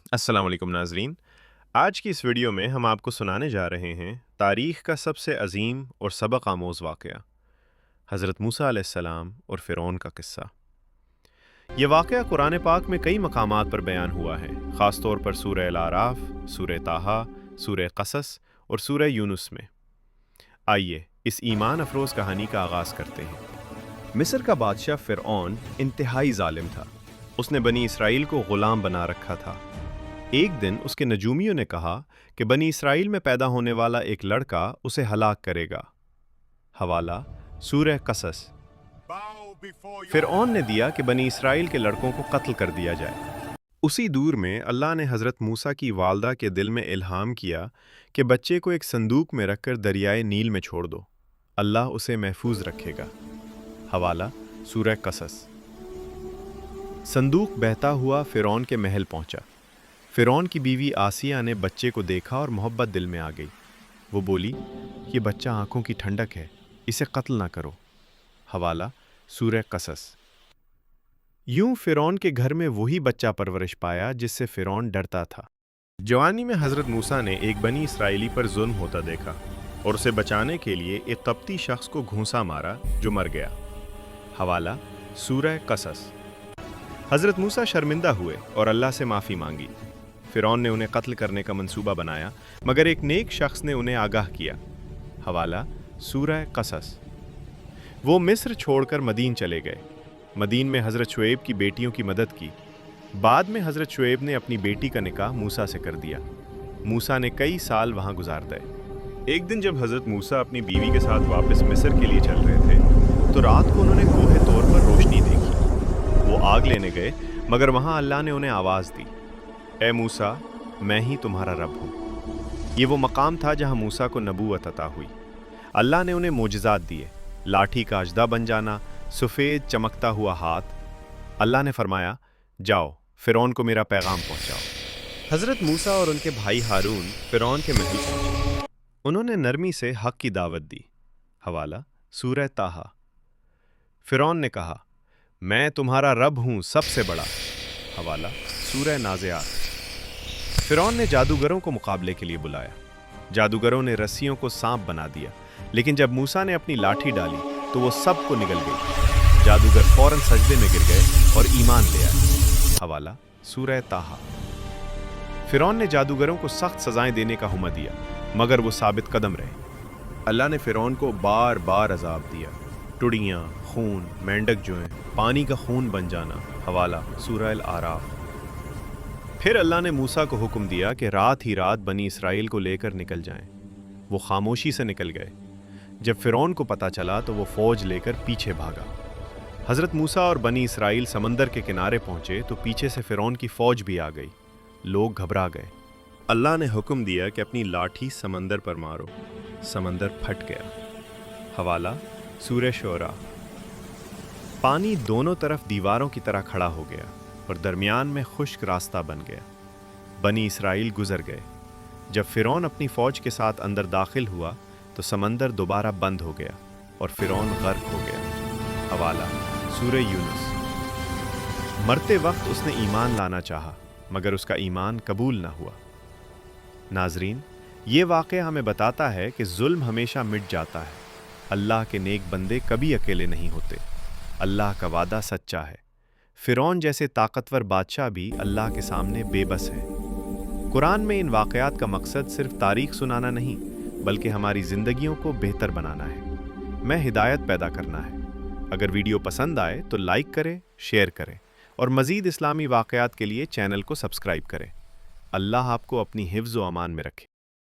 अस्सलाम वालेकुम नाज़रीन। आज की इस वीडियो में हम आपको सुनाने जा रहे हैं तारीख़ का सबसे अजीम और सबक आमोज़ वाक़या, हज़रत मूसा अलैहिस्सलाम और फ़िरौन का किस्सा। ये वाक़या कुरान पाक में कई मकामात पर बयान हुआ है, ख़ास तौर पर सूरह अल-आराफ़, सूरह ताहा, सूरह क़सस और सूरह यूनुस में। आइए इस ईमान अफ़रोज़ कहानी का आगाज़ करते हैं। मिस्र का बादशाह फ़िरौन इंतहाई ज़ालिम था। उसने बनी इसराइल को ग़ुलाम बना रखा था। एक दिन उसके नजूमियों ने कहा कि बनी इसराइल में पैदा होने वाला एक लड़का उसे हलाक करेगा। हवाला सूरह क़सस। फ़िरऔन ने दिया कि बनी इसराइल के लड़कों को कत्ल कर दिया जाए। उसी दूर में अल्लाह ने हज़रत मूसा की वालदा के दिल में इल्हाम किया कि बच्चे को एक संदूक में रखकर दरियाए नील में छोड़ दो, अल्लाह उसे महफूज रखेगा। हवाला सूरह क़सस। संदूक बहता हुआ फ़िरौन के महल पहुंचा। फ़िरौन की बीवी आसिया ने बच्चे को देखा और मोहब्बत दिल में आ गई। वो बोली, ये बच्चा आंखों की ठंडक है, इसे कत्ल ना करो। हवाला सूरह क़सस। यूं फ़िरौन के घर में वही बच्चा परवरिश पाया जिससे फ़िरौन डरता था। जवानी में हज़रत मूसा ने एक बनी इसराइली पर जुल्म होता देखा और उसे बचाने के लिए एक कप्ती शख्स को घूंसा मारा जो मर गया। हवाला सूरह क़सस। हज़रत मूसा शर्मिंदा हुए और अल्लाह से माफ़ी मांगी। फ़िरौन ने उन्हें कत्ल करने का मंसूबा बनाया, मगर एक नेक शख्स ने उन्हें आगाह किया। हवाला सूरह क़सस। वो मिस्र छोड़कर मदीन चले गए। मदीन में हज़रत शुएब की बेटियों की मदद की। बाद में हज़रत शुएब ने अपनी बेटी का निकाह मूसा से कर दिया। मूसा ने कई साल वहाँ गुजार दिए। एक दिन जब हज़रत मूसा अपनी बीवी के साथ वापस मिस्र के लिए चल रहे थे तो रात को उन्होंने कोहे तौर पर रोशनी देखी। वो आग लेने गए, मगर वहाँ अल्लाह ने उन्हें आवाज़ दी, ए मूसा, मैं ही तुम्हारा रब हूँ। ये वो मकाम था जहाँ मूसा को नबूवत अता हुई। अल्लाह ने उन्हें मोजज़ात दिए, लाठी का अजदा बन जाना, सफ़ेद चमकता हुआ हाथ। अल्लाह ने फरमाया, जाओ फ़िरौन को मेरा पैगाम पहुँचाओ। हज़रत मूसा और उनके भाई हारून फ़िरौन के महल पहुँचे। उन्होंने नरमी से हक़ की दावत दी। हवाला सूरह ताहा। फ़िरौन ने कहा, मैं तुम्हारा रब हूँ सबसे बड़ा। हवाला सूरह नाज़िआत। फ़िरौन ने जादूगरों को मुकाबले के लिए बुलाया। जादूगरों ने रस्सियों को सांप बना दिया, लेकिन जब मूसा ने अपनी लाठी डाली तो वो सब को निगल गई। जादूगर फौरन सजदे में गिर गए और ईमान ले आए। हवाला सूरह ताहा। फ़िरौन ने जादूगरों को सख्त सजाएं देने का हुक्म दिया, मगर वो साबित कदम रहे। अल्लाह ने फ़िरौन को बार बार अजाब दिया। टुड़ियाँ, खून, मेंढक जोएं, पानी का खून बन जाना। हवाला सूरह अल-आराफ़। फिर अल्लाह ने मूसा को हुक्म दिया कि रात ही रात बनी इसराइल को लेकर निकल जाएं। वो खामोशी से निकल गए। जब फ़िरौन को पता चला तो वो फ़ौज लेकर पीछे भागा। हज़रत मूसा और बनी इसराइल समंदर के किनारे पहुँचे तो पीछे से फ़िरौन की फ़ौज भी आ गई। लोग घबरा गए। अल्लाह ने हुक्म दिया कि अपनी लाठी समंदर पर मारो। समंदर फट गया। हवाला सूरह शोरा। पानी दोनों तरफ दीवारों की तरह खड़ा हो गया और दरमियान में खुश्क रास्ता बन गया। बनी इसराइल गुजर गए। जब फ़िरौन अपनी फ़ौज के साथ अंदर दाखिल हुआ तो समंदर दोबारा बंद हो गया और फ़िरौन गर्क हो गया। हवाला सूरह यूनुस। मरते वक्त उसने ईमान लाना चाहा, मगर उसका ईमान कबूल ना हुआ। नाजरीन, ये वाक़या हमें बताता है कि जुल्म हमेशा मिट जाता है। अल्लाह के नेक बंदे कभी अकेले नहीं होते। अल्लाह का वादा सच्चा है। फ़िरौन जैसे ताकतवर बादशाह भी अल्लाह के सामने बेबस है। कुरान में इन वाक़यात का मकसद सिर्फ तारीख़ सुनाना नहीं, बल्कि हमारी ज़िंदगियों को बेहतर बनाना है। मैं हिदायत पैदा करना है। अगर वीडियो पसंद आए तो लाइक करें, शेयर करें और मज़ीद इस्लामी वाक़यात के लिए चैनल को सब्सक्राइब करें। अल्लाह आपको अपनी हिफ्ज़ व अमान में रखे।